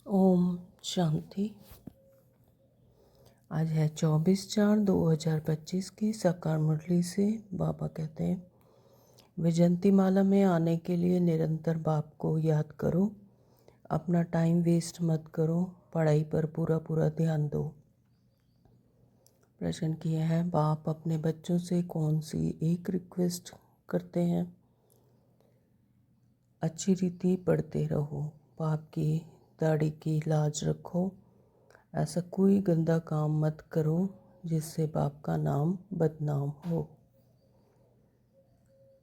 ओम शांति। आज है 24/4/2025 की साकार मुरली से। बाबा कहते हैं, वैजयंती माला में आने के लिए निरंतर बाप को याद करो, अपना टाइम वेस्ट मत करो, पढ़ाई पर पूरा ध्यान दो। प्रश्न किया है, बाप अपने बच्चों से कौन सी एक रिक्वेस्ट करते हैं? अच्छी रीति पढ़ते रहो, बाप की दाढ़ी की लाज रखो, ऐसा कोई गंदा काम मत करो जिससे बाप का नाम बदनाम हो।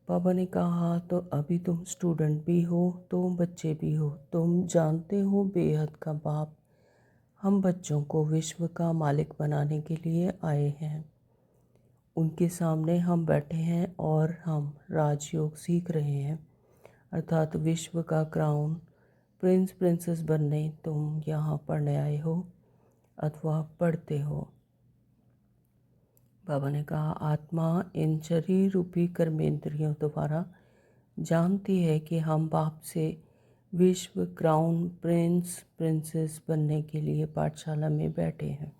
बाबा ने कहा, तो अभी तुम स्टूडेंट भी हो, तुम बच्चे भी हो, तुम जानते हो बेहद का बाप हम बच्चों को विश्व का मालिक बनाने के लिए आए हैं। उनके सामने हम बैठे हैं और हम राजयोग सीख रहे हैं, अर्थात विश्व का क्राउन प्रिंस प्रिंसेस बनने तुम यहाँ पढ़ने आए हो अथवा पढ़ते हो। बाबा ने कहा, आत्मा इन शरीर रूपी कर्मेंद्रियों द्वारा जानती है कि हम बाप से विश्व क्राउन प्रिंस प्रिंसेस बनने के लिए पाठशाला में बैठे हैं।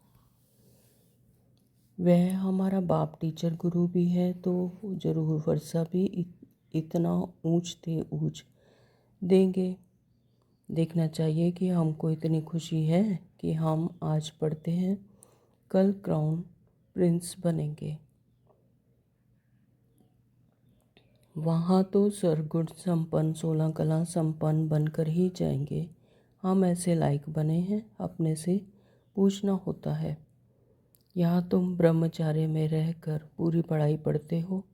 वह हमारा बाप टीचर गुरु भी है, तो जरूर वर्षा भी इतना ऊंच थे ऊंच देंगे। देखना चाहिए कि हमको इतनी खुशी है कि हम आज पढ़ते हैं, कल क्राउन प्रिंस बनेंगे। वहाँ तो सर्वगुण संपन्न 16 कला संपन्न बनकर ही जाएंगे। हम ऐसे लायक बने हैं, अपने से पूछना होता है। यहाँ तुम ब्रह्मचार्य में रहकर पूरी पढ़ाई पढ़ते हो।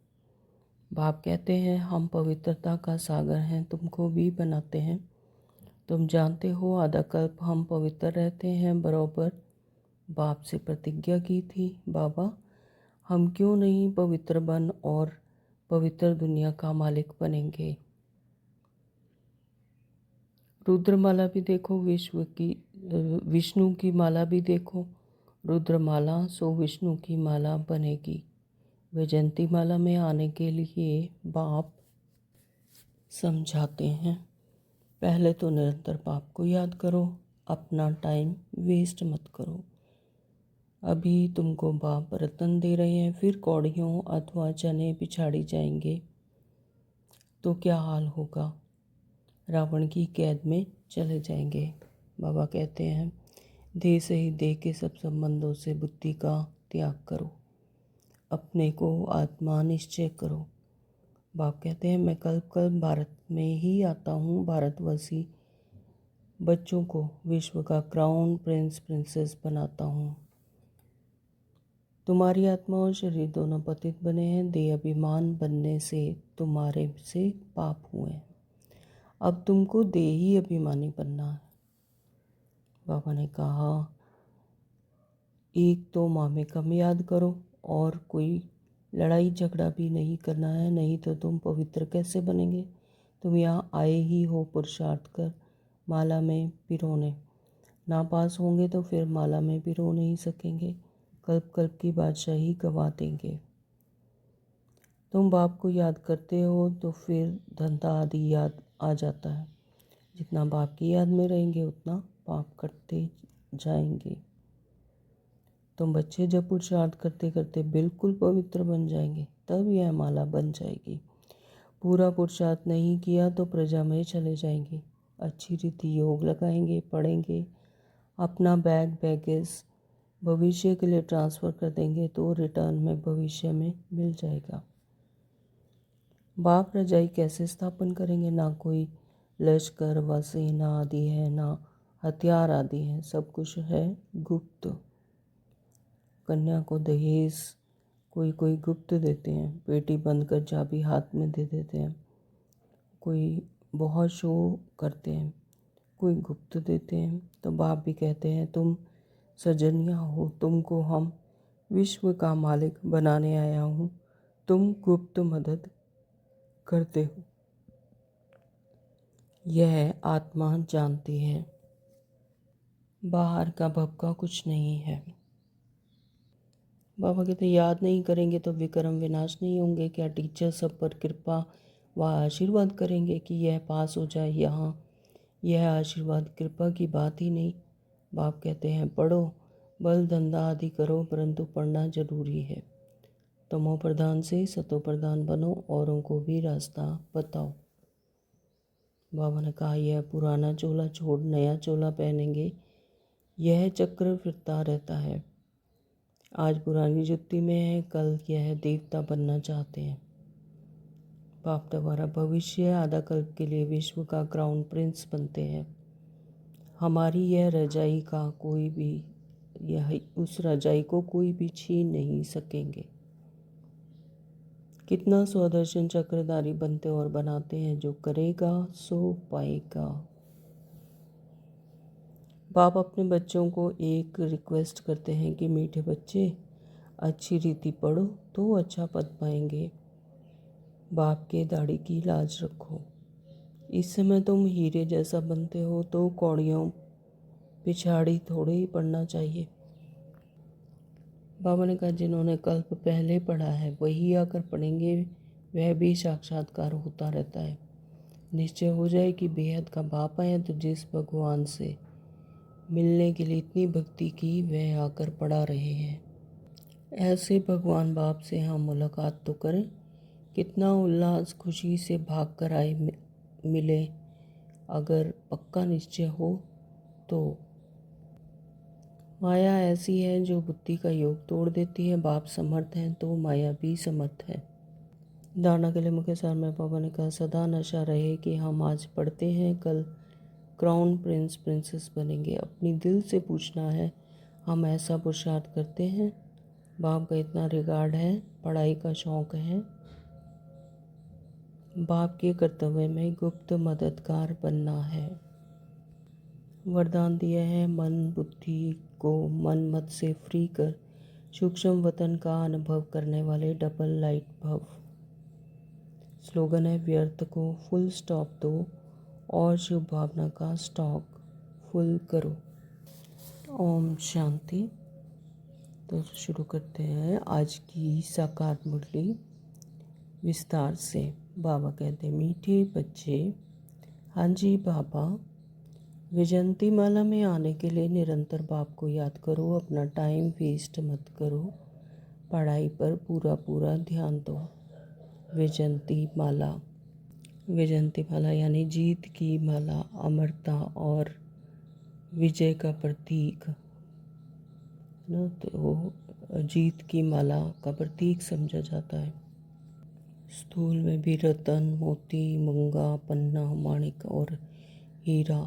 बाप कहते हैं, हम पवित्रता का सागर हैं, तुमको भी बनाते हैं। तुम जानते हो आधा कल्प हम पवित्र रहते हैं बराबर। बाप से प्रतिज्ञा की थी, बाबा हम क्यों नहीं पवित्र बन और पवित्र दुनिया का मालिक बनेंगे। रुद्रमाला भी देखो, विष्णु की माला भी देखो। रुद्रमाला सो विष्णु की माला बनेगी। वैजयंती माला में आने के लिए बाप समझाते हैं, पहले तो निरंतर बाप को याद करो, अपना टाइम वेस्ट मत करो। अभी तुमको बाप रतन दे रहे हैं, फिर कौड़ियों अथवा चने पिछाड़ी जाएंगे तो क्या हाल होगा? रावण की कैद में चले जाएंगे। बाबा कहते हैं, देह से ही देह के सब संबंधों से बुद्धि का त्याग करो, अपने को आत्मा निश्चय करो। बाप कहते हैं, मैं कल भारत में ही आता हूँ, भारतवासी बच्चों को विश्व का क्राउन प्रिंस प्रिंसेस बनाता हूँ। तुम्हारी आत्मा और शरीर दोनों पतित बने हैं, देह अभिमान बनने से तुम्हारे से पाप हुए हैं। अब तुमको देही अभिमानी बनना है। बाबा ने कहा, एक तो मामे कम याद करो और कोई लड़ाई झगड़ा भी नहीं करना है, नहीं तो तुम पवित्र कैसे बनेंगे। तुम यहाँ आए ही हो पुरुषार्थ कर माला में पिरोने, ना पास होंगे तो फिर माला में पिरो नहीं सकेंगे, कल्प कल्प की बादशाही गवा देंगे। तुम बाप को याद करते हो तो फिर धंधा आदि याद आ जाता है। जितना बाप की याद में रहेंगे उतना पाप करते जाएंगे। तुम बच्चे जब पुरुषार्थ करते करते बिल्कुल पवित्र बन जाएंगे, तब यह माला बन जाएगी। पूरा पुरुषार्थ नहीं किया तो प्रजा में चले जाएंगे। अच्छी रीति योग लगाएंगे, पढ़ेंगे, अपना बैगेज भविष्य के लिए ट्रांसफ़र कर देंगे तो रिटर्न में भविष्य में मिल जाएगा। बाप रजाई कैसे स्थापन करेंगे? ना कोई लश्कर व सेना आदि है, ना हथियार आदि है, सब कुछ है गुप्त। कन्या को दहेज कोई गुप्त देते हैं, पेटी बंद कर चाबी हाथ में दे देते हैं, कोई बहुत शो करते हैं, कोई गुप्त देते हैं। तो बाप भी कहते हैं, तुम सजनिया हो, तुमको हम विश्व का मालिक बनाने आया हूँ, तुम गुप्त मदद करते हो। यह आत्मा जानती है, बाहर का भपका कुछ नहीं है। बाबा कहते, याद नहीं करेंगे तो विक्रम विनाश नहीं होंगे। क्या टीचर सब पर कृपा व आशीर्वाद करेंगे कि यह पास हो जाए, यहाँ यह आशीर्वाद कृपा की बात ही नहीं। बाप कहते हैं पढ़ो, बल धंधा आदि करो, परंतु पढ़ना जरूरी है। तमो प्रधान से सतो प्रधान बनो, औरों को भी रास्ता बताओ। बाबा ने कहा यह पुराना चोला छोड़ नया चोला पहनेंगे, यह चक्र फिरता रहता है। आज पुरानी जुत्ती में है, कल यह देवता बनना चाहते हैं। बाप तुम्हारा भविष्य आधा कल्प के लिए विश्व का क्राउन प्रिंस बनते हैं। हमारी यह रजाई का कोई भी उस रजाई को कोई भी छीन नहीं सकेंगे। कितना स्वदर्शन चक्रधारी बनते और बनाते हैं, जो करेगा सो पाएगा। बाप अपने बच्चों को एक रिक्वेस्ट करते हैं कि मीठे बच्चे, अच्छी रीति पढ़ो तो अच्छा पद पाएंगे। बाप के दाढ़ी की लाज रखो। इस समय तुम हीरे जैसा बनते हो तो कौड़ियों पिछाड़ी थोड़े ही पढ़ना चाहिए। बाबा ने कहा जिन्होंने कल्प पहले पढ़ा है वही आकर पढ़ेंगे, वह भी साक्षात्कार होता रहता है। निश्चय हो जाए कि बेहद का बाप आया तो जिस भगवान से मिलने के लिए इतनी भक्ति की वह आकर पढ़ा रहे हैं। ऐसे भगवान बाप से हम मुलाकात तो करें। कितना उल्लास खुशी से भाग कर आए मिले। अगर पक्का निश्चय हो तो माया ऐसी है जो बुद्धि का योग तोड़ देती है। बाप समर्थ हैं तो माया भी समर्थ है। दाना के लिए मुख्य सार में बाबा ने कहा सदा नशा रहे कि हम आज पढ़ते हैं, कल क्राउन प्रिंस प्रिंसेस बनेंगे। अपनी दिल से पूछना है, हम ऐसा पुरुषार्थ करते हैं? बाप का इतना रिगार्ड है, पढ़ाई का शौक है। बाप के कर्तव्य में गुप्त मददगार बनना है। वरदान दिया है, मन बुद्धि को मन मत से फ्री कर सूक्ष्म वतन का अनुभव करने वाले डबल लाइट भव। स्लोगन है, व्यर्थ को फुल स्टॉप दो और शुभ भावना का स्टॉक फुल करो। ओम शांति। तो शुरू करते हैं आज की साकार मुरली विस्तार से। बाबा कहते हैं, मीठे बच्चे, हाँ जी बाबा, विजंती माला में आने के लिए निरंतर बाप को याद करो। अपना टाइम वेस्ट मत करो, पढ़ाई पर पूरा पूरा ध्यान दो। विजंती माला, विजंती माला यानी जीत की माला, अमरता और विजय का प्रतीक ना, तो जीत की माला का प्रतीक समझा जाता है। स्थूल में भी रतन, मोती, मूंगा, पन्ना, माणिक और हीरा,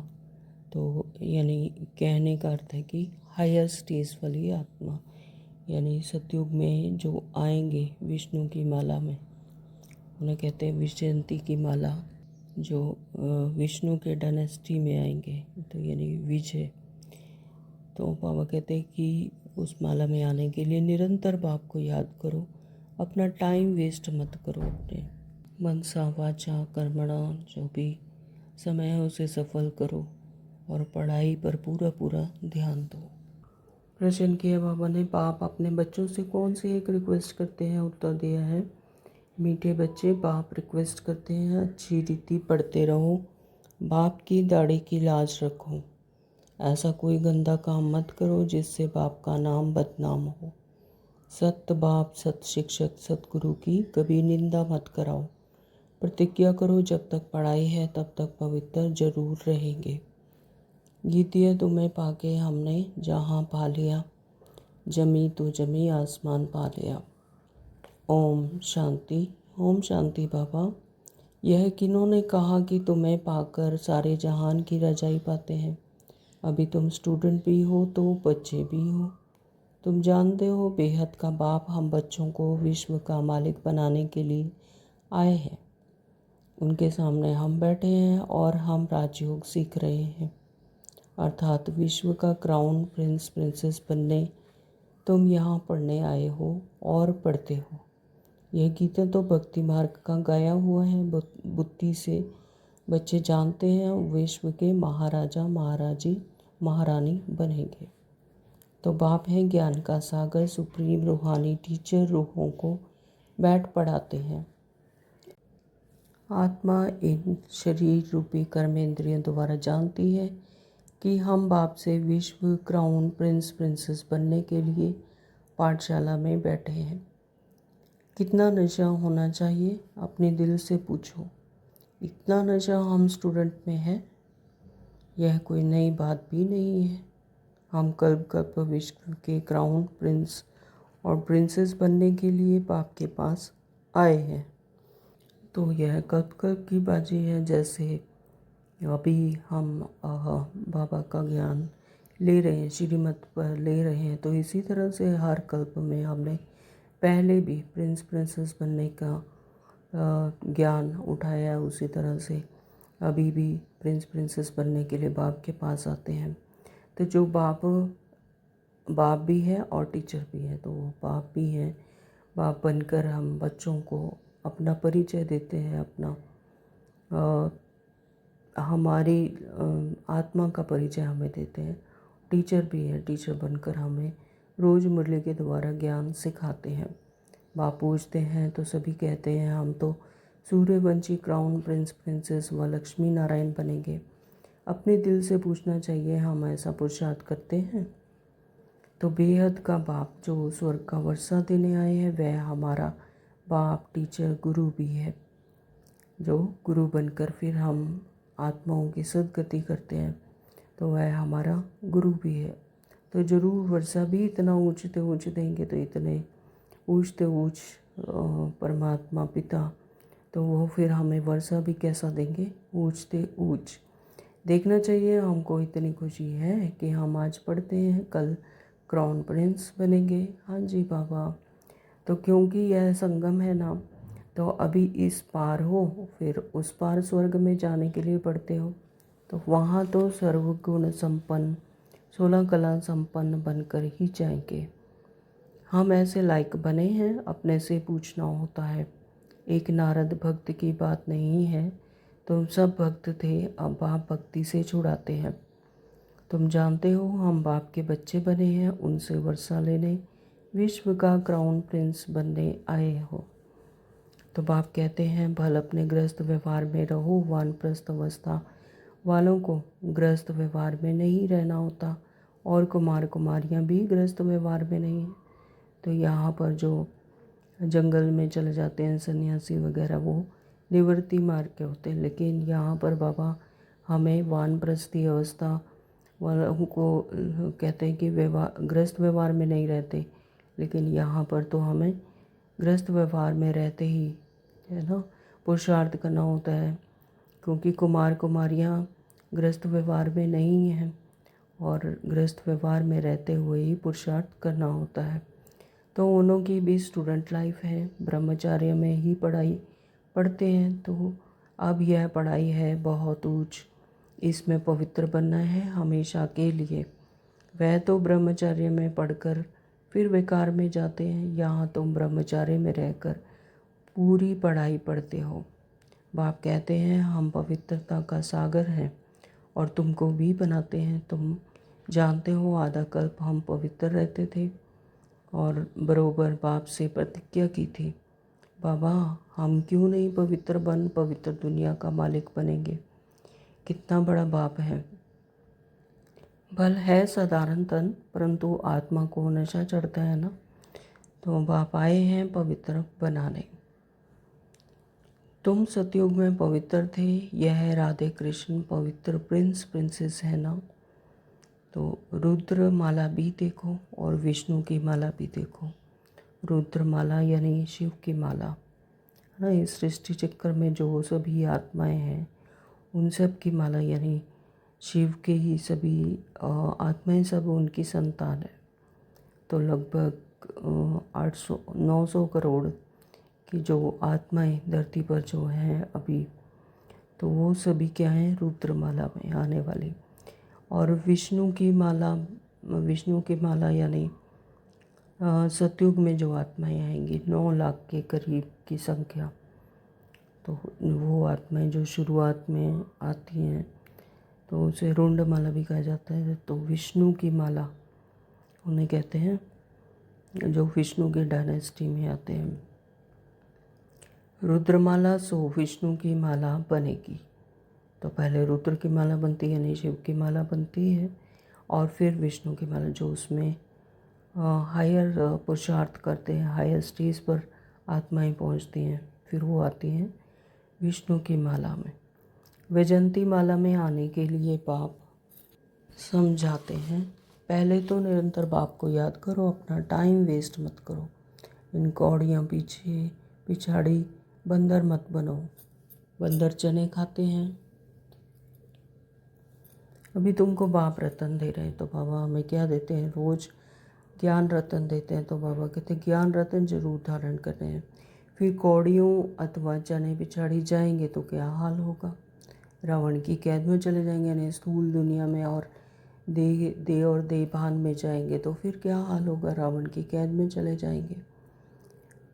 तो यानी कहने का अर्थ है कि हायर स्टेज वाली आत्मा, यानी सतयुग में जो आएंगे विष्णु की माला में, उन्हें कहते हैं विजयंती की माला। जो विष्णु के डायनेस्टी में आएंगे तो यानी विजय। तो बाबा कहते हैं कि उस माला में आने के लिए निरंतर बाप को याद करो। अपना टाइम वेस्ट मत करो। अपने मनसा वाचा कर्मणा जो भी समय है उसे सफल करो और पढ़ाई पर पूरा पूरा ध्यान दो। प्रश्न किया बाबा ने, बाप अपने बच्चों से कौन सी एक रिक्वेस्ट करते हैं? उत्तर दिया है, मीठे बच्चे, बाप रिक्वेस्ट करते हैं अच्छी रीति पढ़ते रहो, बाप की दाढ़ी की लाज रखो। ऐसा कोई गंदा काम मत करो जिससे बाप का नाम बदनाम हो। सत बाप, सत शिक्षक, सतगुरु की कभी निंदा मत कराओ। प्रतिज्ञा करो जब तक पढ़ाई है तब तक पवित्र जरूर रहेंगे। गीतिया तुम्हें पाके हमने जहाँ पा लिया, जमी तो जमी आसमान पा लिया। ओम शांति। ओम शांति बाबा, यह किन्होंने कहा कि तुम्हें पाकर सारे जहान की रजाई पाते हैं? अभी तुम स्टूडेंट भी हो तो बच्चे भी हो। तुम जानते हो बेहद का बाप हम बच्चों को विश्व का मालिक बनाने के लिए आए हैं। उनके सामने हम बैठे हैं और हम राजयोग सीख रहे हैं, अर्थात विश्व का क्राउन प्रिंस प्रिंसेस बनने तुम यहाँ पढ़ने आए हो और पढ़ते हो। यह गीता तो भक्ति मार्ग का गाया हुआ है। बुद्धि से बच्चे जानते हैं विश्व के महाराजा महारानी बनेंगे। तो बाप है ज्ञान का सागर, सुप्रीम रूहानी टीचर, रूहों को बैठ पढ़ाते हैं। आत्मा इन शरीर रूपी कर्मेंद्रियों द्वारा जानती है कि हम बाप से विश्व क्राउन प्रिंस प्रिंसेस बनने के लिए पाठशाला में बैठे हैं। कितना नशा होना चाहिए, अपने दिल से पूछो। इतना नशा हम स्टूडेंट में है, यह कोई नई बात भी नहीं है। हम कल्प कल्प विश्व के क्राउन प्रिंस और प्रिंसेस बनने के लिए बाप के पास आए हैं। तो यह कल्प कल्प की बाजी है। जैसे अभी हम बाबा का ज्ञान ले रहे हैं, श्रीमत पर ले रहे हैं, तो इसी तरह से हर कल्प में हमने पहले भी प्रिंस प्रिंसेस बनने का ज्ञान उठाया। उसी तरह से अभी भी प्रिंस प्रिंसेस बनने के लिए बाप के पास आते हैं। तो जो बाप भी है और टीचर भी है, तो बाप भी हैं। बाप बनकर हम बच्चों को अपना परिचय देते हैं, अपना हमारी आत्मा का परिचय हमें देते हैं। टीचर भी है, टीचर बनकर हमें रोज़ मुरली के द्वारा ज्ञान सिखाते हैं। बाप पूछते हैं तो सभी कहते हैं हम तो सूर्यवंशी क्राउन प्रिंस प्रिंसेस व लक्ष्मी नारायण बनेंगे। अपने दिल से पूछना चाहिए, हम ऐसा पुरुषार्थ करते हैं? तो बेहद का बाप जो स्वर्ग का वर्षा देने आए हैं, वह हमारा बाप टीचर गुरु भी है। जो गुरु बनकर फिर हम आत्माओं की सदगति करते हैं, तो वह हमारा गुरु भी है। तो ज़रूर वर्षा भी इतना ऊँचते ऊँच देंगे, तो इतने ऊँचते ऊँच परमात्मा पिता, तो वो फिर हमें वर्षा भी कैसा देंगे, ऊँचते ऊँच। देखना चाहिए, हमको इतनी खुशी है कि हम आज पढ़ते हैं कल क्राउन प्रिंस बनेंगे। हाँ जी बाबा, तो क्योंकि यह संगम है ना, तो अभी इस पार हो फिर उस पार स्वर्ग में जाने के लिए पढ़ते हो, तो वहाँ तो सर्वगुण संपन्न 16 कला संपन्न बनकर ही जाएंगे। हम ऐसे लायक बने हैं, अपने से पूछना होता है। एक नारद भक्त की बात नहीं है, तुम सब भक्त थे, अब बाप भक्ति से छुड़ाते हैं। तुम जानते हो हम बाप के बच्चे बने हैं, उनसे वर्षा लेने विश्व का क्राउन प्रिंस बनने आए हो। तो बाप कहते हैं भल अपने गृहस्थ व्यवहार में रहो। वानप्रस्थ अवस्था वालों को गृहस्थ व्यवहार में नहीं रहना होता, और कुमार कुमारियाँ भी गृहस्थ व्यवहार में नहीं हैं। तो यहाँ पर जो जंगल में चले जाते हैं सन्यासी वगैरह, वो निवृत्ति मार्ग के होते हैं, लेकिन यहाँ पर बाबा हमें वानप्रस्थी अवस्था वालों को कहते हैं कि गृहस्थ व्यवहार में नहीं रहते, लेकिन यहाँ पर तो हमें गृहस्थ व्यवहार में रहते ही है ना पुरुषार्थ करना होता है, क्योंकि कुमार कुमारियाँ गृहस्थ व्यवहार में नहीं हैं, और गृहस्थ व्यवहार में रहते हुए ही पुरुषार्थ करना होता है। तो उन्हों की भी स्टूडेंट लाइफ है, ब्रह्मचार्य में ही पढ़ाई पढ़ते हैं। तो अब यह पढ़ाई है बहुत ऊंच, इसमें पवित्र बनना है हमेशा के लिए। वह तो ब्रह्मचार्य में पढ़कर फिर विकार में जाते हैं, यहाँ तुम ब्रह्मचार्य में रहकर पूरी पढ़ाई पढ़ते हो। बाप कहते हैं हम पवित्रता का सागर हैं और तुमको भी बनाते हैं। तुम जानते हो आधा कल्प हम पवित्र रहते थे और बरोबर बाप से प्रतिज्ञा की थी, बाबा हम क्यों नहीं पवित्र बन पवित्र दुनिया का मालिक बनेंगे। कितना बड़ा बाप है। भल है साधारण तन, परंतु आत्मा को नशा चढ़ता है ना, तो बाप आए हैं पवित्र बनाने। तुम सतयुग में पवित्र थे, यह राधे कृष्ण पवित्र प्रिंस प्रिंसेस है ना। तो रुद्र माला भी देखो और विष्णु की माला भी देखो। रुद्र माला यानी शिव की माला है ना। इस सृष्टि चक्कर में जो सभी आत्माएं हैं, उन सब की माला यानी शिव के ही सभी आत्माएं सब उनकी संतान है। तो लगभग 800-900 करोड़ की जो आत्माएं धरती पर जो हैं अभी, तो वो सभी क्या हैं, रुद्रमाला में आने वाली। और विष्णु की माला यानी सतयुग में जो आत्माएं आएंगी 9 लाख के करीब की संख्या, तो वो आत्माएं जो शुरुआत में आती हैं, तो उसे रुंड माला भी कहा जाता है। तो विष्णु की माला उन्हें कहते हैं, जो विष्णु के डायनेस्टी में आते हैं। रुद्रमाला सो विष्णु की माला बनेगी। तो पहले रुद्र की माला बनती है यानी शिव की माला बनती है और फिर विष्णु की माला, जो उसमें हायर पुरुषार्थ करते हैं, हायर स्टेज पर आत्माएं पहुंचती हैं, फिर वो आती हैं विष्णु की माला में। वैजयंती माला में आने के लिए बाप समझाते हैं, पहले तो निरंतर बाप को याद करो, अपना टाइम वेस्ट मत करो, इन कौड़ियाँ पीछे पिछाड़ी बंदर मत बनो। बंदर चने खाते हैं। अभी तुमको बाप रतन दे रहे हैं, तो बाबा हमें क्या देते हैं, रोज़ ज्ञान रतन देते हैं। तो बाबा कहते हैं ज्ञान रतन जरूर धारण कर रहे हैं, फिर कौड़ियों अथवा चने पिछाड़ी जाएंगे तो क्या हाल होगा, रावण की कैद में चले जाएंगे यानी स्थूल दुनिया में, और देह और देहभान में जाएंगे तो फिर क्या हाल होगा, रावण की कैद में चले जाएंगे।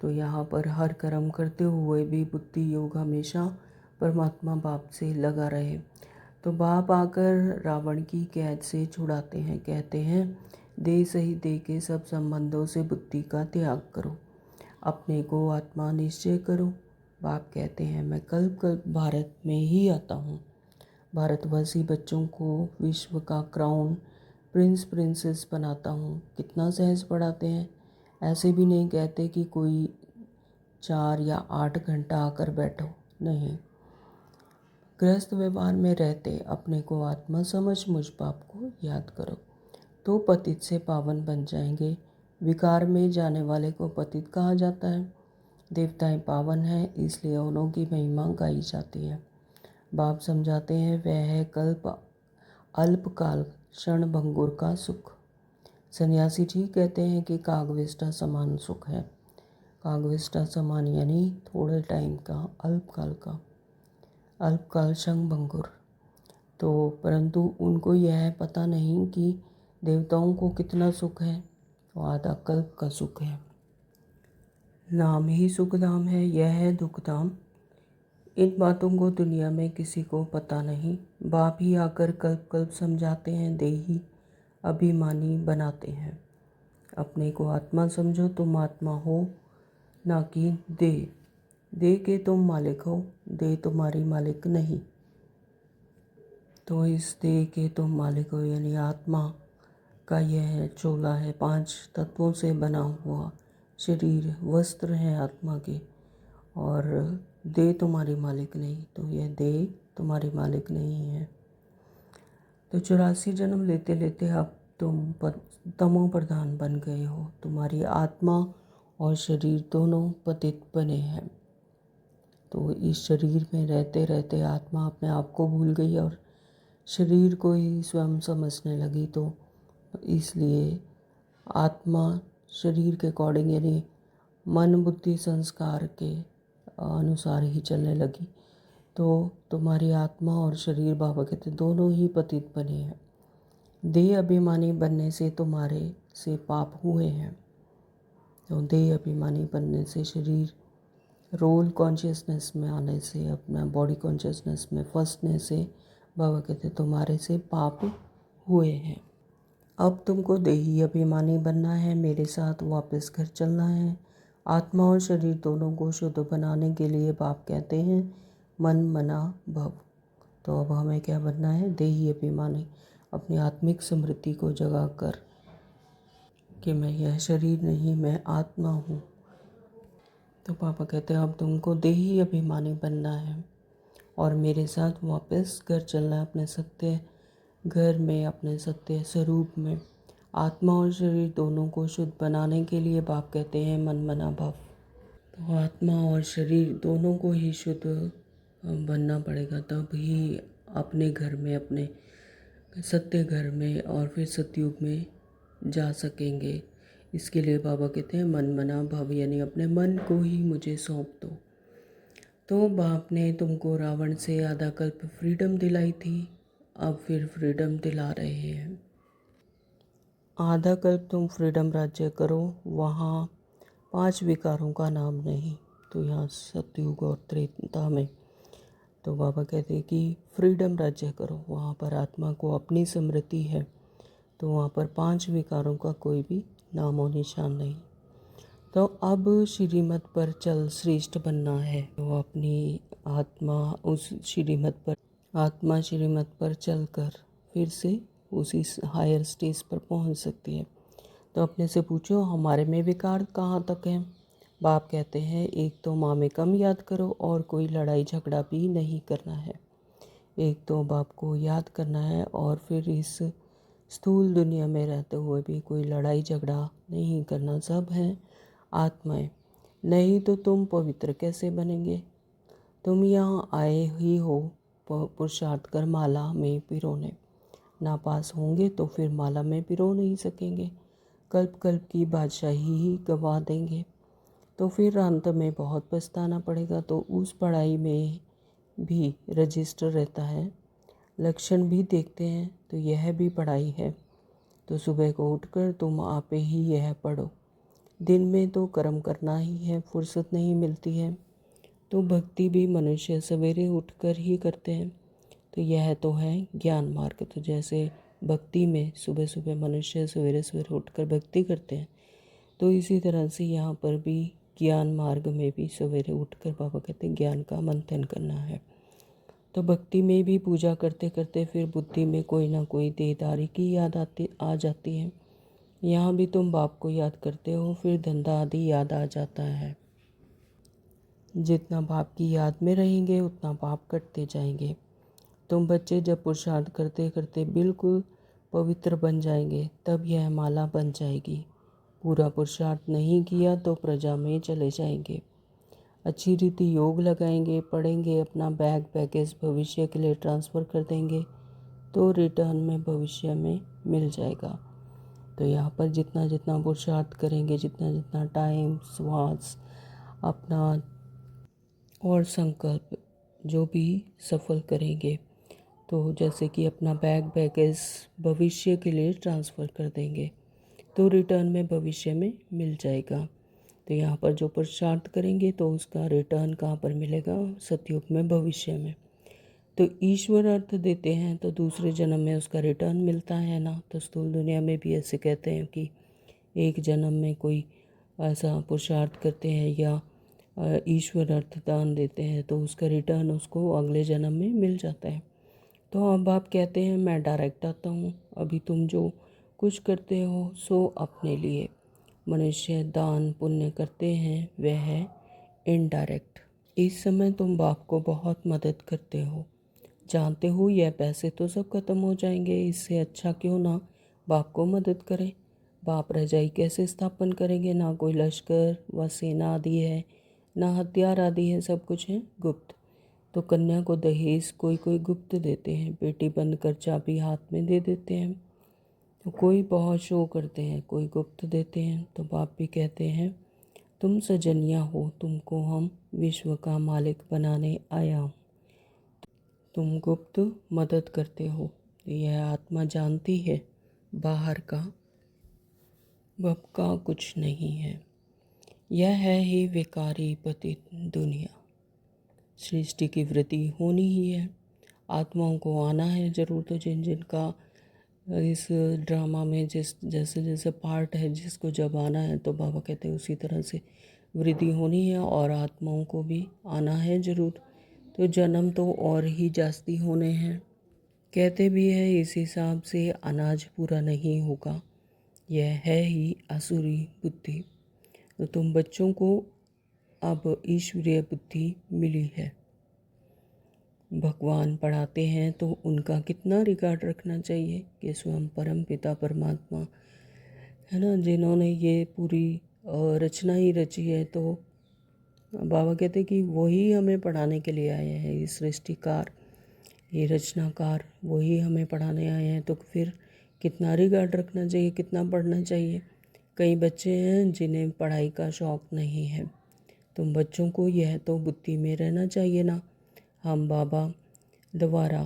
तो यहाँ पर हर कर्म करते हुए भी बुद्धि योग हमेशा परमात्मा बाप से लगा रहे। तो बाप आकर रावण की कैद से छुड़ाते हैं, कहते हैं देह सही देह के सब संबंधों से बुद्धि का त्याग करो, अपने को आत्मा निश्चय करो। बाप कहते हैं मैं कल्प कल्प भारत में ही आता हूँ, भारतवासी बच्चों को विश्व का क्राउन प्रिंस प्रिंसेस बनाता हूँ। कितना सहज पढ़ाते हैं, ऐसे भी नहीं कहते कि कोई 4 या 8 घंटा आकर बैठो, नहीं। गृहस्थ व्यवहार में रहते अपने को आत्मा समझ मुझ बाप को याद करो, तो पतित से पावन बन जाएंगे। विकार में जाने वाले को पतित कहा जाता है। देवताएं पावन हैं, इसलिए उन्हों की महिमा गाई जाती है। बाप समझाते हैं वह है कल्प अल्पकाल क्षण भंगुर का सुख। सन्यासी जी कहते हैं कि कागविष्टा समान सुख है। कागविष्टा समान यानी थोड़े टाइम का, अल्पकाल का, अल्पकाल क्षण भंगुर। तो परंतु उनको यह पता नहीं कि देवताओं को कितना सुख है, तो आधा कल्प का सुख है। नाम ही सुखधाम है, यह है दुखधाम। इन बातों को दुनिया में किसी को पता नहीं। बाप ही आकर कल्प कल्प समझाते हैं, देही अभिमानी बनाते हैं। अपने को आत्मा समझो, तुम आत्मा हो ना कि देह। देह के तुम मालिक हो, देह तुम्हारी मालिक नहीं। तो इस देह के तुम मालिक हो यानी आत्मा का यह चोला है, 5 तत्वों से बना हुआ शरीर वस्त्र है आत्मा के, और देह तुम्हारी मालिक नहीं। तो यह देह तुम्हारी मालिक नहीं है। तो 84 जन्म लेते लेते अब तुम तमो प्रधान बन गए हो। तुम्हारी आत्मा और शरीर दोनों पतित बने हैं। तो इस शरीर में रहते रहते आत्मा अपने आप को भूल गई और शरीर को ही स्वयं समझने लगी। तो इसलिए आत्मा शरीर के अकॉर्डिंग यानी मन बुद्धि संस्कार के अनुसार ही चलने लगी। तो तुम्हारी आत्मा और शरीर बाबा कहते दोनों ही पतित बने हैं। देह अभिमानी बनने से तुम्हारे से पाप हुए हैं। तो देह अभिमानी बनने से, शरीर रोल कॉन्शियसनेस में आने से, अपना बॉडी कॉन्शियसनेस में फंसने से बाबा कहते तुम्हारे से पाप हुए हैं। अब तुमको देही अभिमानी बनना है, मेरे साथ वापस घर चलना है। आत्मा और शरीर दोनों को शुद्ध बनाने के लिए बाप कहते हैं मन मना भव। तो अब हमें क्या बनना है, देही अभिमानी, अपनी आत्मिक स्मृति को जगा कर कि मैं यह शरीर नहीं, मैं आत्मा हूँ। तो पापा कहते हैं अब तुमको देही अभिमानी बनना है और मेरे साथ वापस घर चलना है, अपने सत्य घर में, अपने सत्य स्वरूप में। आत्मा और शरीर दोनों को शुद्ध बनाने के लिए बाप कहते हैं मन मना भव। तो आत्मा और शरीर दोनों को ही शुद्ध बनना पड़ेगा, तब ही अपने घर में, अपने सत्य घर में और फिर सतयुग में जा सकेंगे। इसके लिए बाबा कहते हैं मन मना भव यानी अपने मन को ही मुझे सौंप दो। तो बाप ने तुमको रावण से आधा कल्प फ्रीडम दिलाई थी, अब फिर फ्रीडम दिला रहे हैं। आधा कल्प तुम फ्रीडम राज्य करो, वहाँ 5 विकारों का नाम नहीं। तो यहाँ सतयुग और त्रेता में तो बाबा कहते हैं कि फ्रीडम राज्य करो, वहाँ पर आत्मा को अपनी स्मृति है, तो वहाँ पर 5 विकारों का कोई भी नामो निशान नहीं। तो अब श्रीमत पर चल श्रेष्ठ बनना है। तो अपनी आत्मा उस श्रीमत पर चलकर फिर से उसी हायर स्टेज पर पहुंच सकती है। तो अपने से पूछो, हमारे में विकार कहाँ तक है। बाप कहते हैं, एक तो माँ में कम याद करो और कोई लड़ाई झगड़ा भी नहीं करना है। एक तो बाप को याद करना है और फिर इस स्थूल दुनिया में रहते हुए भी कोई लड़ाई झगड़ा नहीं करना। सब हैं आत्माएं, नहीं तो तुम पवित्र कैसे बनेंगे। तुम यहाँ आए ही हो पुरुषार्थ कर माला में पिरोने। ना पास होंगे तो फिर माला में पिरो नहीं सकेंगे, कल्प कल्प की बादशाही ही गवा देंगे। तो फिर अंत में बहुत पछताना पड़ेगा। तो उस पढ़ाई में भी रजिस्टर रहता है, लक्षण भी देखते हैं, तो यह भी पढ़ाई है। तो सुबह को उठकर तुम आपे ही यह पढ़ो। दिन में तो कर्म करना ही है, फुर्सत नहीं मिलती है। तो भक्ति भी मनुष्य सवेरे उठकर ही करते हैं। तो यह तो है ज्ञान मार्ग। तो जैसे भक्ति में सुबह सुबह मनुष्य सवेरे सवेरे उठकर भक्ति करते हैं, तो इसी तरह से यहाँ पर भी ज्ञान मार्ग में भी सवेरे उठकर बाबा कहते हैं ज्ञान का मंथन करना है। तो भक्ति में भी पूजा करते करते फिर बुद्धि में कोई ना कोई देदारी की याद आ जाती है। यहाँ भी तुम बाप को याद करते हो, फिर धंधा आदि याद आ जाता है। जितना बाप की याद में रहेंगे उतना पाप कटते जाएंगे। तुम बच्चे जब पुरुषार्थ करते करते बिल्कुल पवित्र बन जाएंगे, तब यह माला बन जाएगी। पूरा पुरुषार्थ नहीं किया तो प्रजा में चले जाएंगे। अच्छी रीति योग लगाएंगे, पढ़ेंगे, अपना बैग पैकेज भविष्य के लिए ट्रांसफ़र कर देंगे, तो रिटर्न में भविष्य में मिल जाएगा। तो यहाँ पर जितना जितना पुरुषार्थ करेंगे, जितना जितना टाइम, श्वास अपना और संकल्प जो भी सफल करेंगे, तो जैसे कि अपना बैग पैकेज भविष्य के लिए ट्रांसफ़र कर देंगे, तो रिटर्न में भविष्य में मिल जाएगा। तो यहाँ पर जो पुरुषार्थ करेंगे तो उसका रिटर्न कहाँ पर मिलेगा, सतयुग में, भविष्य में। तो ईश्वर अर्थ देते हैं तो दूसरे जन्म में उसका रिटर्न मिलता है ना। तो स्थूल दुनिया में भी ऐसे कहते हैं कि एक जन्म में कोई ऐसा पुरुषार्थ करते हैं या ईश्वर अर्थ दान देते हैं तो उसका रिटर्न उसको अगले जन्म में मिल जाता है। तो अब आप कहते हैं मैं डायरेक्ट आता हूँ। अभी तुम जो कुछ करते हो सो अपने लिए। मनुष्य दान पुण्य करते हैं, वह है इनडायरेक्ट। इस समय तुम बाप को बहुत मदद करते हो। जानते हो यह पैसे तो सब खत्म हो जाएंगे, इससे अच्छा क्यों ना बाप को मदद करें। बाप रजाई कैसे स्थापन करेंगे, ना कोई लश्कर व सेना आदि है, ना हथियार आदि है, सब कुछ है गुप्त। तो कन्या को दहेज कोई कोई गुप्त देते हैं, बेटी बंद कर चाबी हाथ में दे देते हैं। तो कोई बहुत शो करते हैं, कोई गुप्त देते हैं। तो बाप भी कहते हैं तुम सजनिया हो, तुमको हम विश्व का मालिक बनाने आया हूँ। तुम गुप्त मदद करते हो। यह आत्मा जानती है बाहर का बाप का कुछ नहीं है। यह है ही विकारी पतित दुनिया। सृष्टि की वृद्धि होनी ही है, आत्माओं को आना है जरूर। तो जिन जिनका इस ड्रामा में जैसे जैसे पार्ट है, जिसको जब आना है, तो बाबा कहते हैं उसी तरह से वृद्धि होनी है और आत्माओं को भी आना है जरूर। तो जन्म तो और ही जास्ती होने हैं। कहते भी है इस हिसाब से अनाज पूरा नहीं होगा। यह है ही आसुरी बुद्धि। तो तुम बच्चों को अब ईश्वरीय बुद्धि मिली है। भगवान पढ़ाते हैं तो उनका कितना रिकॉर्ड रखना चाहिए कि स्वयं परम पिता परमात्मा है ना, जिन्होंने ये पूरी रचना ही रची है। तो बाबा कहते कि वही हमें पढ़ाने के लिए आए हैं, ये सृष्टिकार, ये रचनाकार वही हमें पढ़ाने आए हैं। तो फिर कितना रिकॉर्ड रखना चाहिए, कितना पढ़ना चाहिए। कई बच्चे हैं जिन्हें पढ़ाई का शौक़ नहीं है। तुम बच्चों को यह तो बुद्धि में रहना चाहिए ना, हम बाबा द्वारा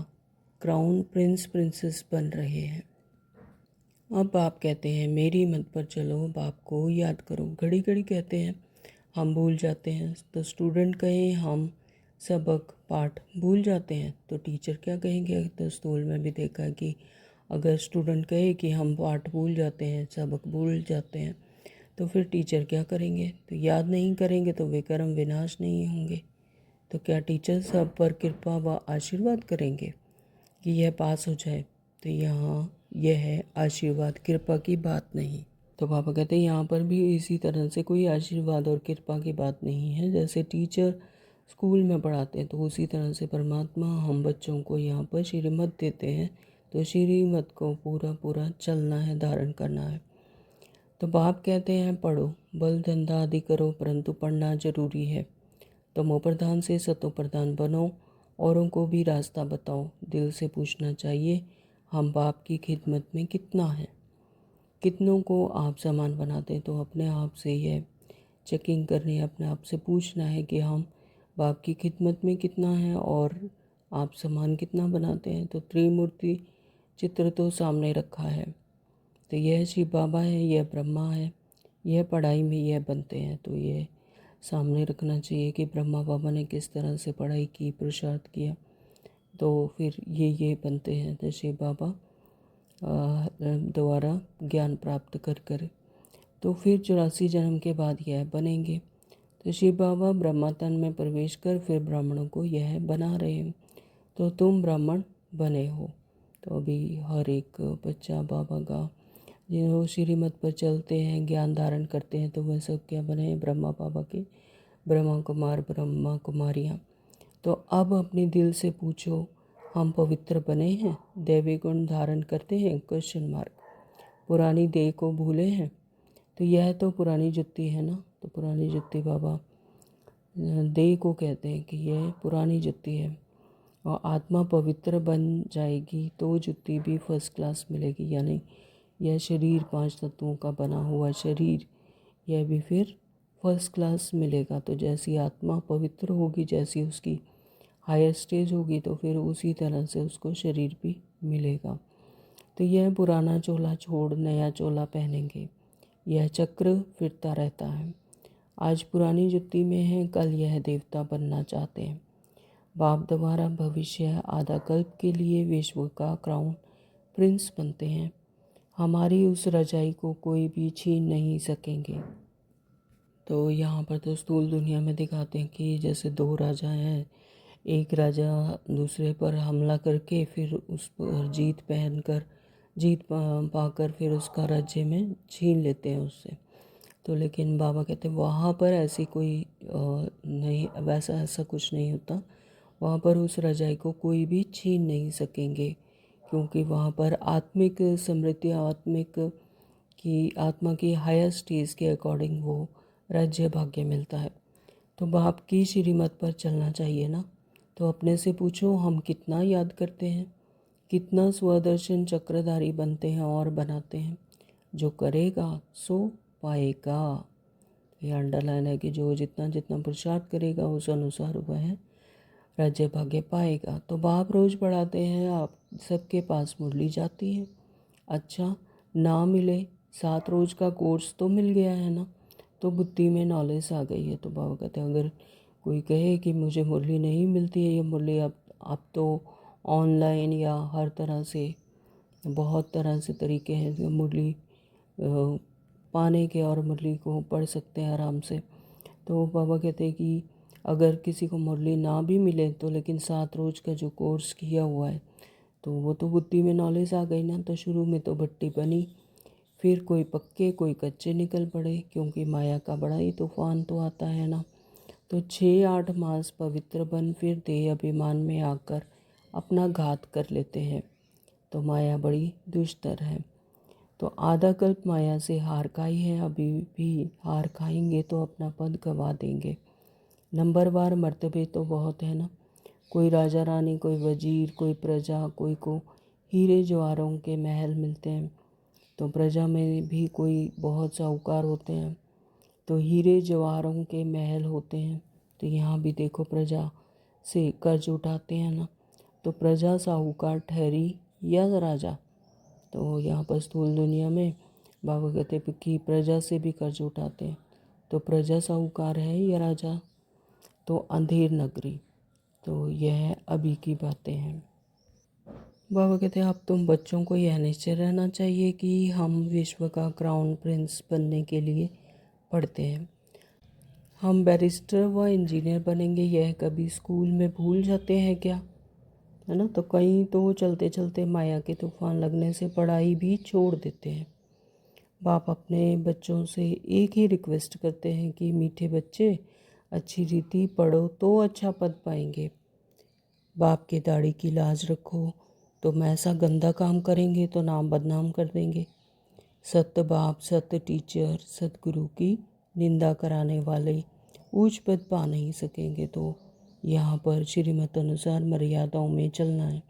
क्राउन प्रिंस प्रिंसेस बन रहे हैं। अब बाप कहते हैं मेरी मत पर चलो, बाप को याद करो। घड़ी घड़ी कहते हैं हम भूल जाते हैं। तो स्टूडेंट कहें हम सबक पाठ भूल जाते हैं तो टीचर क्या कहेंगे। तो स्कूल में भी देखा है कि अगर स्टूडेंट कहे कि हम पाठ भूल जाते हैं, सबक भूल जाते हैं, तो फिर टीचर क्या करेंगे? तो याद नहीं करेंगे तो वे कर्म विनाश नहीं होंगे। तो क्या टीचर सब पर कृपा व आशीर्वाद करेंगे कि यह पास हो जाए? तो यहाँ यह है आशीर्वाद, कृपा की बात नहीं। तो पापा कहते हैं यहाँ पर भी इसी तरह से कोई आशीर्वाद और कृपा की बात नहीं है। जैसे टीचर स्कूल में पढ़ाते हैं तो उसी तरह से परमात्मा हम बच्चों को यहाँ पर श्रीमत देते हैं। तो श्रीमत को पूरा पूरा चलना है, धारण करना है। तो बाप कहते हैं पढ़ो, बल धंधा आदि करो, परंतु पढ़ना जरूरी है। तमो प्रधान से सतो प्रधान बनो, औरों को भी रास्ता बताओ। दिल से पूछना चाहिए हम बाप की खिदमत में कितना है। कितनों को आप सामान बनाते हैं? तो अपने आप से यह चेकिंग करनी है, अपने आप से पूछना है कि हम बाप की खिदमत में कितना है और आप सामान कितना बनाते हैं। तो त्रिमूर्ति चित्र तो सामने रखा है। तो यह शिव बाबा है, यह ब्रह्मा है, यह पढ़ाई में यह बनते हैं। तो ये सामने रखना चाहिए कि ब्रह्मा बाबा ने किस तरह से पढ़ाई की, पुरुषार्थ किया, तो फिर ये बनते हैं। तो शिव बाबा द्वारा ज्ञान प्राप्त कर कर तो फिर 84 जन्म के बाद यह बनेंगे। तो शिव बाबा ब्रह्मा तन में प्रवेश कर फिर ब्राह्मणों को यह बना रहे हैं। तो तुम ब्राह्मण बने हो। तो अभी हर एक बच्चा बाबा का जो श्रीमत पर चलते हैं, ज्ञान धारण करते हैं, तो वह सब क्या बने हैं? ब्रह्मा बाबा के ब्रह्मा कुमार, ब्रह्मा कुमारियाँ। तो अब अपने दिल से पूछो हम पवित्र बने हैं, दैवी गुण धारण करते हैं? Question mark. पुरानी देह को भूले हैं? तो यह तो पुरानी जुत्ती है ना। तो पुरानी जुत्ती बाबा देह को कहते हैं कि यह पुरानी जुत्ती है, और आत्मा पवित्र बन जाएगी तो जुत्ती भी फर्स्ट क्लास मिलेगी। यानी यह शरीर 5 तत्वों का बना हुआ शरीर, यह भी फिर फर्स्ट क्लास मिलेगा। तो जैसी आत्मा पवित्र होगी, जैसी उसकी हायर स्टेज होगी, तो फिर उसी तरह से उसको शरीर भी मिलेगा। तो यह पुराना चोला छोड़ नया चोला पहनेंगे। यह चक्र फिरता रहता है। आज पुरानी जुत्ती में है, कल यह देवता बनना चाहते हैं। बाप द्वारा भविष्य आधा कल्प के लिए विश्व का क्राउन प्रिंस बनते हैं। हमारी उस रजाई को कोई भी छीन नहीं सकेंगे। तो यहाँ पर तो स्थूल दुनिया में दिखाते हैं कि जैसे 2 राजा हैं, एक राजा दूसरे पर हमला करके फिर उस पर जीत पाकर फिर उसका राज्य में छीन लेते हैं उससे। तो लेकिन बाबा कहते हैं वहाँ पर ऐसी कोई नहीं, वैसा ऐसा कुछ नहीं होता। वहाँ पर उस रजाई को कोई भी छीन नहीं सकेंगे, क्योंकि वहाँ पर आत्मिक समृद्धि, आत्मा की हायर स्टेज के अकॉर्डिंग वो राज्य भाग्य मिलता है। तो बाप की श्रीमत पर चलना चाहिए ना। तो अपने से पूछो हम कितना याद करते हैं, कितना स्वदर्शन चक्रधारी बनते हैं और बनाते हैं। जो करेगा सो पाएगा। ये अंडरलाइन है कि जो जितना जितना पुरुषार्थ करेगा उस अनुसार वह राज्य भाग्य पाएगा। तो बाप रोज़ पढ़ाते हैं, आप सबके पास मुरली जाती है। अच्छा, ना मिले, 7 रोज़ का कोर्स तो मिल गया है ना, तो बुद्धि में नॉलेज आ गई है। तो बाबा कहते हैं अगर कोई कहे कि मुझे मुरली नहीं मिलती है, ये मुरली अब तो ऑनलाइन या हर तरह से बहुत तरह से तरीके हैं जो मुरली पाने के और मुरली को पढ़ सकते हैं आराम से। तो बाबा कहते हैं कि अगर किसी को मुरली ना भी मिले तो लेकिन 7 रोज़ का जो कोर्स किया हुआ है तो वो तो बुद्धि में नॉलेज आ गई ना। तो शुरू में तो भट्टी बनी, फिर कोई पक्के कोई कच्चे निकल पड़े, क्योंकि माया का बड़ा ही तूफान तो आता है ना। तो 6-8 मास पवित्र बन फिर देह अभिमान में आकर अपना घात कर लेते हैं। तो माया बड़ी दुष्टर है। तो आधा कल्प माया से हार खाई है, अभी भी हार खाएंगे तो अपना पद गवा देंगे। नंबरवार मर्तबे तो बहुत है ना। कोई राजा रानी, कोई वजीर, कोई प्रजा, कोई को हीरे जवाहरों के महल मिलते हैं। तो प्रजा में भी कोई बहुत साहूकार होते हैं, तो हीरे जवाहरों के महल होते हैं। तो यहाँ भी देखो प्रजा से कर्ज उठाते हैं ना। तो प्रजा साहूकार ठहरी या राजा? तो यहाँ पर स्थूल दुनिया में बाबा कहते हैं कि प्रजा से भी कर्ज उठाते हैं। तो प्रजा साहूकार है या राजा? तो अंधेर नगरी। तो यह अभी की बातें हैं। बाबा कहते हैं अब तुम बच्चों को यह निश्चय रहना चाहिए कि हम विश्व का क्राउन प्रिंस बनने के लिए पढ़ते हैं। हम बैरिस्टर व इंजीनियर बनेंगे, यह कभी स्कूल में भूल जाते हैं क्या? है ना। तो कहीं तो चलते चलते माया के तूफान लगने से पढ़ाई भी छोड़ देते हैं। बाप अपने बच्चों से एक ही रिक्वेस्ट करते हैं कि मीठे बच्चे, अच्छी रीति पढ़ो तो अच्छा पद पाएंगे। बाप की दाढ़ी की लाज रखो, तुम ऐसा गंदा काम करेंगे तो नाम बदनाम कर देंगे। सत्य बाप, सत्य टीचर, सतगुरु की निंदा कराने वाले ऊंच पद पा नहीं सकेंगे। तो यहाँ पर श्रीमत अनुसार मर्यादाओं में चलना है।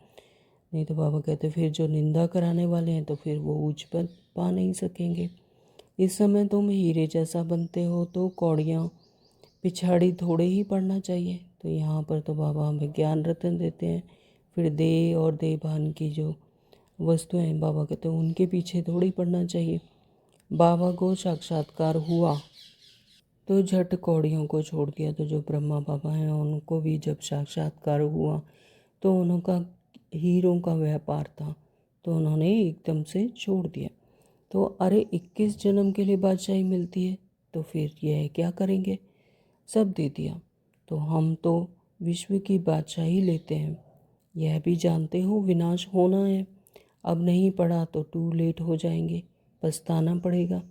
नहीं तो बाबा कहते फिर जो निंदा कराने वाले हैं तो फिर वो ऊंच पद पा नहीं सकेंगे। इस समय तुम हीरे जैसा बनते हो तो कौड़ियाँ पिछाड़ी थोड़े ही पड़ना चाहिए। तो यहाँ पर तो बाबा हमें ज्ञान रत्न देते हैं। फिर देह और देहभान की जो वस्तुएं हैं, बाबा कहते हैं उनके पीछे थोड़ी पड़ना चाहिए। बाबा को साक्षात्कार हुआ तो झट कौड़ियों को छोड़ दिया। तो जो ब्रह्मा बाबा हैं उनको भी जब साक्षात्कार हुआ तो उनका हीरों का व्यापार था तो उन्होंने एकदम से छोड़ दिया। तो अरे 21 जन्म के लिए बादशाही मिलती है तो फिर यह क्या करेंगे, सब दे दिया। तो हम तो विश्व की बादशाही लेते हैं, यह भी जानते हो विनाश होना है। अब नहीं पढ़ा तो टू लेट हो जाएंगे, पछताना पड़ेगा।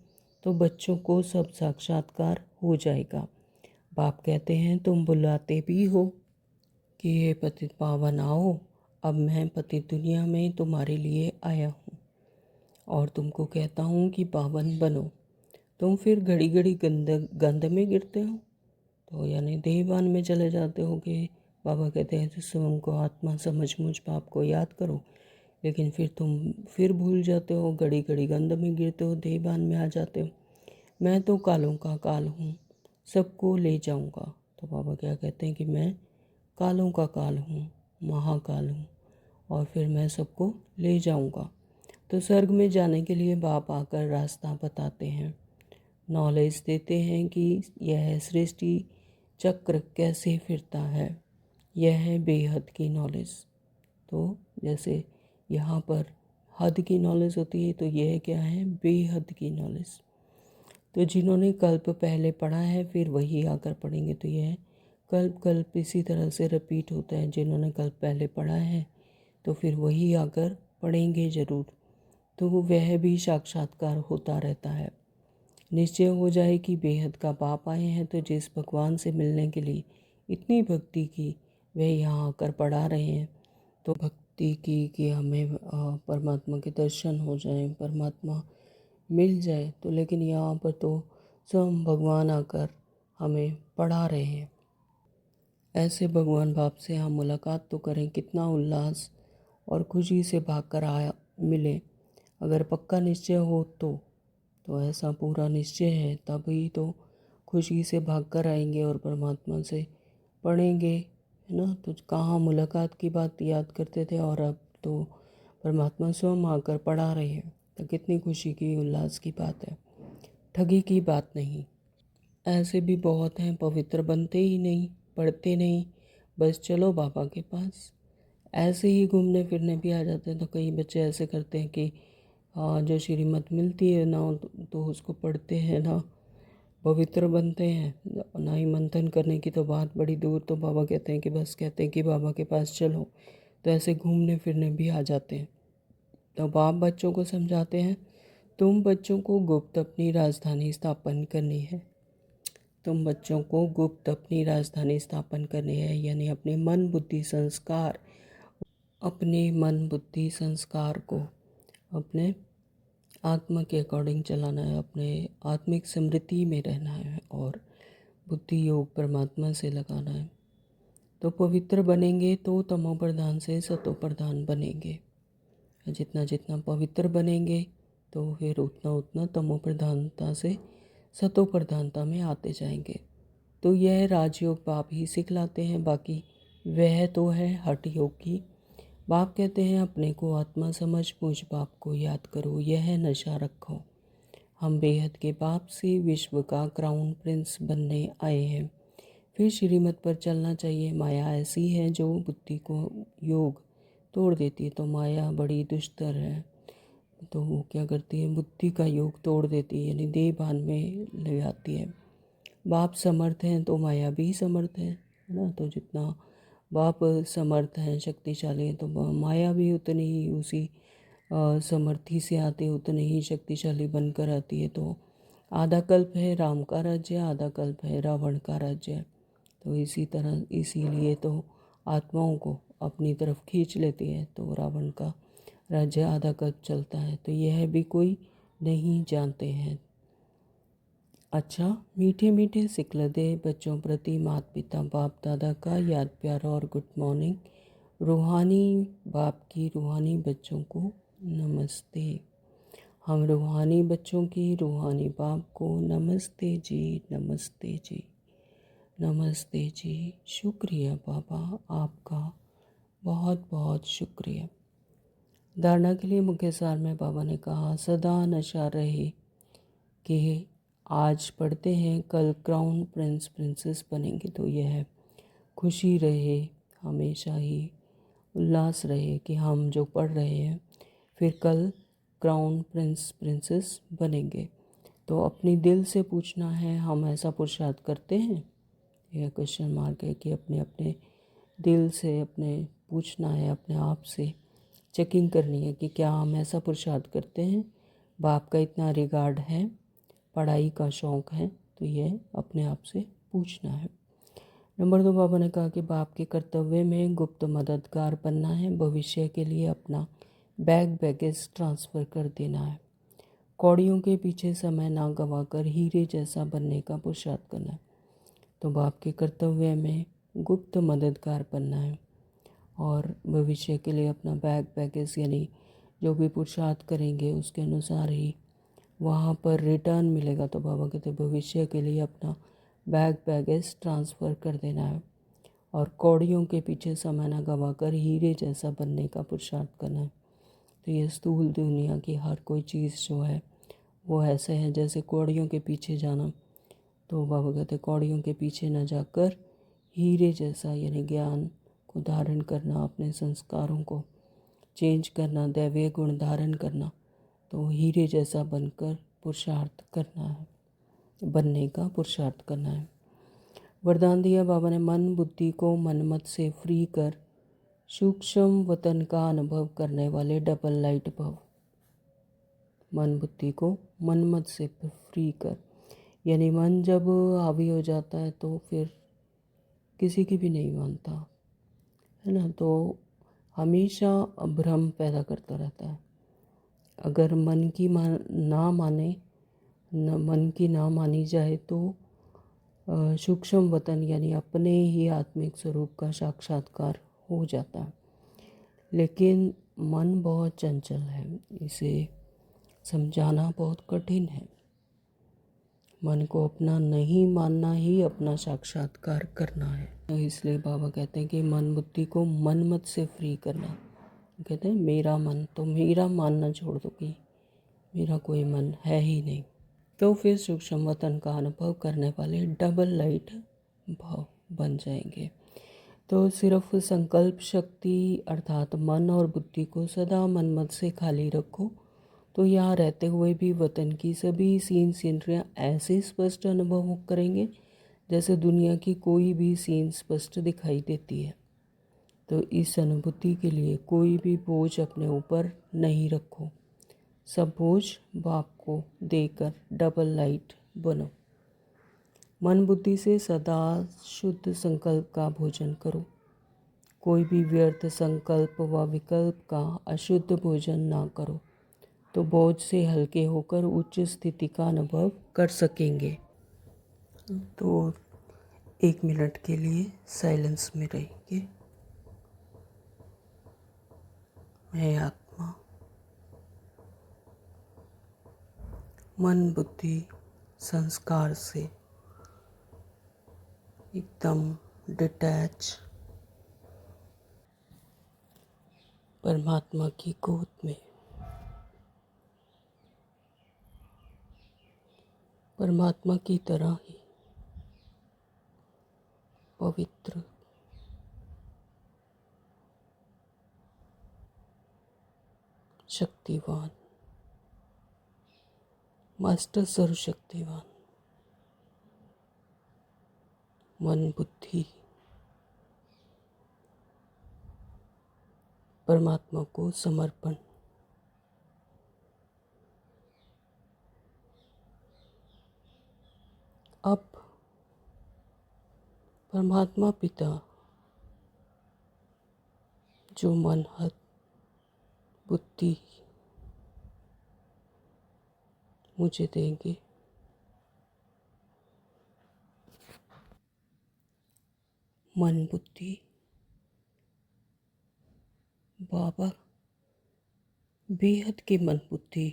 तो बच्चों को सब साक्षात्कार हो जाएगा। बाप कहते हैं तुम बुलाते भी हो कि ये पतित पावन आओ, अब मैं पतित दुनिया में तुम्हारे लिए आया हूँ और तुमको कहता हूँ कि पावन बनो। तुम फिर घड़ी घड़ी गंद में गिरते हो, तो यानी देहवान में चले जाते हो कि बाबा कहते हैं जिस स्वयं को आत्मा समझ मुझ पाप को याद करो। लेकिन फिर तुम फिर भूल जाते हो, घड़ी घड़ी गंद में गिरते हो, देहवान में आ जाते हो। मैं तो कालों का काल हूँ, सबको ले जाऊँगा। तो बाबा क्या कहते हैं कि मैं कालों का काल हूँ, महाकाल हूँ और फिर मैं सबको ले जाऊँगा। तो स्वर्ग में जाने के लिए बाप आकर रास्ता बताते हैं, नॉलेज देते हैं कि यह सृष्टि चक्र कैसे फिरता है। यह है बेहद की नॉलेज। तो जैसे यहाँ पर हद की नॉलेज होती है तो यह क्या है, बेहद की नॉलेज। तो जिन्होंने कल्प पहले पढ़ा है फिर वही आकर पढ़ेंगे। तो यह कल्प कल्प इसी तरह से रिपीट होता है। जिन्होंने कल्प पहले पढ़ा है तो फिर वही आकर पढ़ेंगे ज़रूर। तो वह भी साक्षात्कार होता रहता है। निश्चय हो जाए कि बेहद का बाप आए हैं तो जिस भगवान से मिलने के लिए इतनी भक्ति की वह यहाँ आकर पढ़ा रहे हैं। तो भक्ति की कि हमें परमात्मा के दर्शन हो जाए, परमात्मा मिल जाए। तो लेकिन यहाँ पर तो स्वयं भगवान आकर हमें पढ़ा रहे हैं। ऐसे भगवान बाप से हम मुलाकात तो करें, कितना उल्लास और खुशी से भागकर आया मिले। अगर पक्का निश्चय हो तो ऐसा पूरा निश्चय है तभी तो खुशी से भागकर आएंगे और परमात्मा से पढ़ेंगे, है ना। तो कहाँ मुलाकात की बात याद करते थे और अब तो परमात्मा स्वयं आकर पढ़ा रहे हैं। तो कितनी खुशी की उल्लास की बात है, ठगी की बात नहीं। ऐसे भी बहुत हैं पवित्र बनते ही नहीं, पढ़ते नहीं, बस चलो बाबा के पास। ऐसे ही घूमने फिरने भी आ जाते हैं। तो कई बच्चे ऐसे करते हैं कि जो श्रीमत मिलती है ना तो उसको पढ़ते हैं ना, पवित्र बनते हैं ना ही मंथन करने की तो बात बड़ी दूर। तो बाबा कहते हैं कि बस कहते हैं कि बाबा के पास चलो, तो ऐसे घूमने फिरने भी आ जाते हैं। तो बाप बच्चों को समझाते हैं तुम बच्चों को गुप्त अपनी राजधानी स्थापन करनी है। तुम बच्चों को गुप्त अपनी राजधानी स्थापन करनी है, यानी अपने मन बुद्धि संस्कार, अपने मन बुद्धि संस्कार को अपने आत्मा के अकॉर्डिंग चलाना है, अपने आत्मिक स्मृति में रहना है और बुद्धि योग परमात्मा से लगाना है। तो पवित्र बनेंगे तो तमो प्रधान से सतो प्रधान बनेंगे। जितना जितना पवित्र बनेंगे तो फिर उतना उतना तमो प्रधानता से सतो प्रधानता में आते जाएंगे। तो यह राजयोग बाप ही सिखलाते हैं, बाकी वह तो है हठ योग की। बाप कहते हैं अपने को आत्मा समझ पूछ बाप को याद करो, यह नशा रखो। हम बेहद के बाप से विश्व का क्राउन प्रिंस बनने आए हैं। फिर श्रीमत पर चलना चाहिए। माया ऐसी है जो बुद्धि को योग तोड़ देती है। तो माया बड़ी दुष्टर है। तो वो क्या करती है, बुद्धि का योग तोड़ देती है, यानी देह भान में ले आती है। बाप समर्थ हैं तो माया भी समर्थ है ना। तो जितना बाप समर्थ हैं, शक्तिशाली हैं, तो माया भी उतनी ही उसी समर्थी से आती है, उतनी ही शक्तिशाली बनकर आती है। तो आधा कल्प है राम का राज्य, आधा कल्प है रावण का राज्य। तो इसी तरह इसीलिए तो आत्माओं को अपनी तरफ खींच लेती है। तो रावण का राज्य आधा कल्प चलता है, तो यह भी कोई नहीं जानते हैं। अच्छा, मीठे मीठे सिकलदे बच्चों प्रति माता पिता बाप दादा का याद प्यार और गुड मॉर्निंग। रूहानी बाप की रूहानी बच्चों को नमस्ते। हम रूहानी बच्चों की रूहानी बाप को नमस्ते जी, नमस्ते जी, नमस्ते जी। शुक्रिया बाबा, आपका बहुत बहुत शुक्रिया। धारणा के लिए मुख्य सार में बाबा ने कहा, सदा नशा रहे कि आज पढ़ते हैं कल क्राउन प्रिंस प्रिंसेस बनेंगे। तो यह है खुशी रहे, हमेशा ही उल्लास रहे कि हम जो पढ़ रहे हैं फिर कल क्राउन प्रिंस प्रिंसेस बनेंगे। तो अपनी दिल से पूछना है, हम ऐसा पुरुषार्थ करते हैं? यह क्वेश्चन मार्क है कि अपने अपने दिल से अपने पूछना है, अपने आप से चेकिंग करनी है कि क्या हम ऐसा पुरुषार्थ करते हैं। बाप का इतना रिगार्ड है, पढ़ाई का शौक़ है, तो यह अपने आप से पूछना है। नंबर 2, बाबा ने कहा कि बाप के कर्तव्य में गुप्त मददगार बनना है, भविष्य के लिए अपना बैगेज ट्रांसफ़र कर देना है, कौड़ियों के पीछे समय ना गंवाकर हीरे जैसा बनने का पुरुषार्थ करना है। तो बाप के कर्तव्य में गुप्त मददगार बनना है और भविष्य के लिए अपना बैगेज यानी जो भी पुरुषार्थ करेंगे उसके अनुसार ही वहाँ पर रिटर्न मिलेगा। तो बाबा कहते भविष्य के लिए अपना बैगेज ट्रांसफ़र कर देना है और कौड़ियों के पीछे समय न गंवाकर हीरे जैसा बनने का पुरुषार्थ करना है। तो ये स्थूल दुनिया की हर कोई चीज़ जो है वो ऐसे है जैसे कौड़ियों के पीछे जाना। तो बाबा कहते कौड़ियों के पीछे न जाकर हीरे जैसा यानी ज्ञान को धारण करना, अपने संस्कारों को चेंज करना, दैवीय गुण धारण करना, तो हीरे जैसा बनकर पुरुषार्थ करना है, बनने का पुरुषार्थ करना है। वरदान दिया बाबा ने, मन बुद्धि को मनमत से फ्री कर सूक्ष्म वतन का अनुभव करने वाले डबल लाइट भव। मन बुद्धि को मनमत से फ्री कर, यानी मन जब हावी हो जाता है तो फिर किसी की भी नहीं मानता है ना। तो हमेशा भ्रम पैदा करता रहता है। अगर मन की ना माने मन की ना मानी जाए तो सूक्ष्म वतन यानी अपने ही आत्मिक स्वरूप का साक्षात्कार हो जाता है। लेकिन मन बहुत चंचल है, इसे समझाना बहुत कठिन है। मन को अपना नहीं मानना ही अपना साक्षात्कार करना है। तो इसलिए बाबा कहते हैं कि मन बुद्धि को मन मत से फ्री करना। कहते हैं मेरा मन, तो मेरा मानना छोड़ दो कि मेरा कोई मन है ही नहीं। तो फिर सूक्ष्म वतन का अनुभव करने वाले डबल लाइट भाव बन जाएंगे। तो सिर्फ संकल्प शक्ति अर्थात मन और बुद्धि को सदा मनमत से खाली रखो, तो यहाँ रहते हुए भी वतन की सभी सीन सीनरियाँ ऐसे स्पष्ट अनुभव करेंगे जैसे दुनिया की कोई भी सीन स्पष्ट दिखाई देती है। तो इस अनुभूति के लिए कोई भी बोझ अपने ऊपर नहीं रखो, सब बोझ बाप को देकर डबल लाइट बनो। मन बुद्धि से सदा शुद्ध संकल्प का भोजन करो, कोई भी व्यर्थ संकल्प व विकल्प का अशुद्ध भोजन ना करो, तो बोझ से हल्के होकर उच्च स्थिति का अनुभव कर सकेंगे। तो 1 मिनट के लिए साइलेंस में रहिए। मैं आत्मा मन बुद्धि संस्कार से एकदम डिटैच परमात्मा की गोद में, परमात्मा की तरह ही पवित्र शक्तिवान मास्टर सर्वशक्तिवान, मन बुद्धि परमात्मा को समर्पण। अब परमात्मा पिता जो मन हद बुद्धि मुझे देंगे, मन बुद्धि बाबा बेहद की मन बुद्धि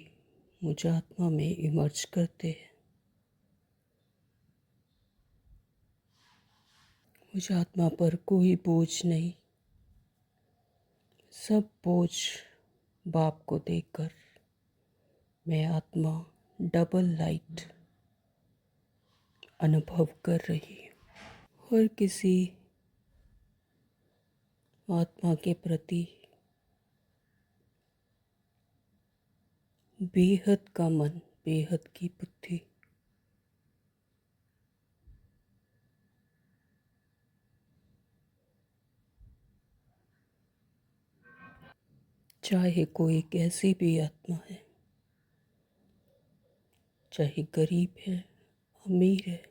मुझे आत्मा में इमर्ज करते हैं। मुझे आत्मा पर कोई बोझ नहीं, सब बोझ बाप को देकर मैं आत्मा डबल लाइट अनुभव कर रही हूँ। और किसी आत्मा के प्रति बेहद का मन, बेहद की बुद्धि, चाहे कोई कैसी भी आत्मा है, चाहे गरीब है, अमीर है,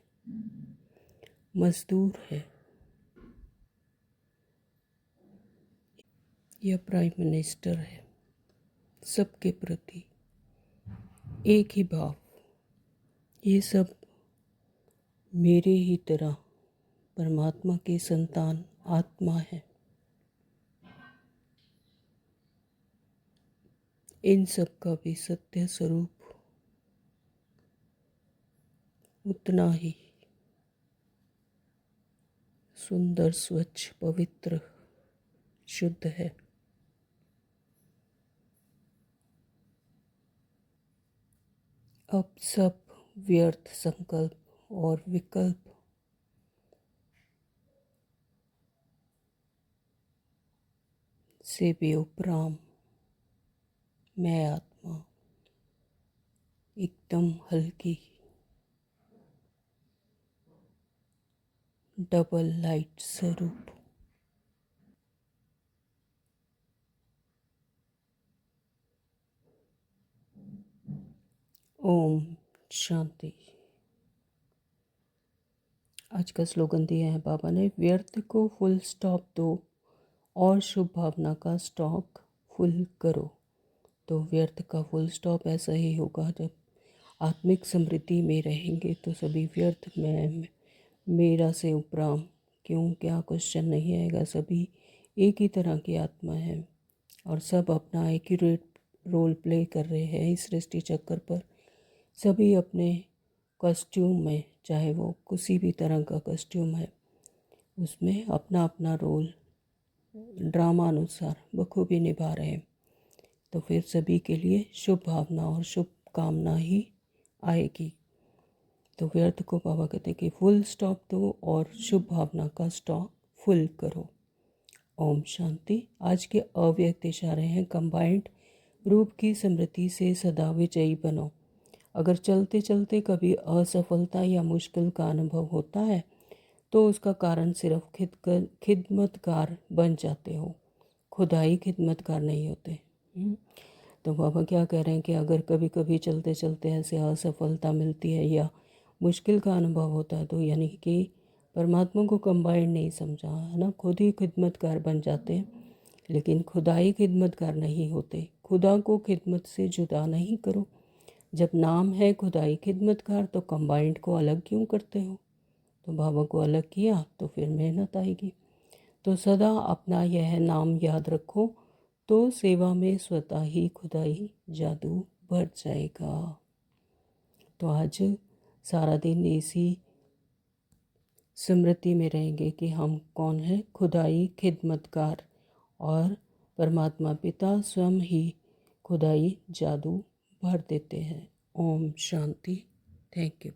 मजदूर है या प्राइम मिनिस्टर है, सबके प्रति एक ही भाव। ये सब मेरे ही तरह परमात्मा की संतान आत्मा है। इन सब का भी सत्य स्वरूप उतना ही सुंदर, स्वच्छ, पवित्र, शुद्ध है। अब सब व्यर्थ संकल्प और विकल्प से भी उपराम मैं आत्मा एकदम हल्की डबल लाइट स्वरूप ओम शांति। आज का स्लोगन दिया है बाबा ने, व्यर्थ को फुल स्टॉप दो और शुभ भावना का स्टॉक फुल करो। तो व्यर्थ का फुल स्टॉप ऐसा ही होगा, जब आत्मिक समृद्धि में रहेंगे तो सभी व्यर्थ में मेरा से उपराम क्यों क्या क्वेश्चन नहीं आएगा। सभी एक ही तरह की आत्मा है और सब अपना एक्यूरेट रोल प्ले कर रहे हैं इस सृष्टि चक्कर पर। सभी अपने कॉस्ट्यूम में, चाहे वो किसी भी तरह का कॉस्ट्यूम है, उसमें अपना अपना रोल ड्रामा अनुसार बखूबी निभा रहे हैं। तो फिर सभी के लिए शुभ भावना और शुभ कामना ही आएगी। तो व्यर्थ को बाबा कहते हैं कि फुल स्टॉप दो और शुभ भावना का स्टॉक फुल करो। ओम शांति। आज के अव्यक्त इशारे हैं, कंबाइंड रूप की समृद्धि से सदा विजयी बनो। अगर चलते चलते कभी असफलता या मुश्किल का अनुभव होता है तो उसका कारण सिर्फ खिदमतकार बन जाते हो, खुदाई खिदमतकार नहीं होते। तो बाबा क्या कह रहे हैं कि अगर कभी कभी चलते चलते ऐसे असफलता मिलती है या मुश्किल का अनुभव होता है तो यानी कि परमात्मा को कंबाइंड नहीं समझा है ना, खुद ही खिदमतकार बन जाते हैं, लेकिन खुदाई खिदमतकार नहीं होते। खुदा को खिदमत से जुदा नहीं करो। जब नाम है खुदाई खिदमतकार तो कंबाइंड को अलग क्यों करते हो। तो बाबा को अलग किया तो फिर मेहनत आएगी। तो सदा अपना यह नाम याद रखो तो सेवा में स्वतः ही खुदाई जादू भर जाएगा। तो आज सारा दिन इसी स्मृति में रहेंगे कि हम कौन है, खुदाई खिदमतकार, और परमात्मा पिता स्वयं ही खुदाई जादू भर देते हैं। ओम शांति। Thank you.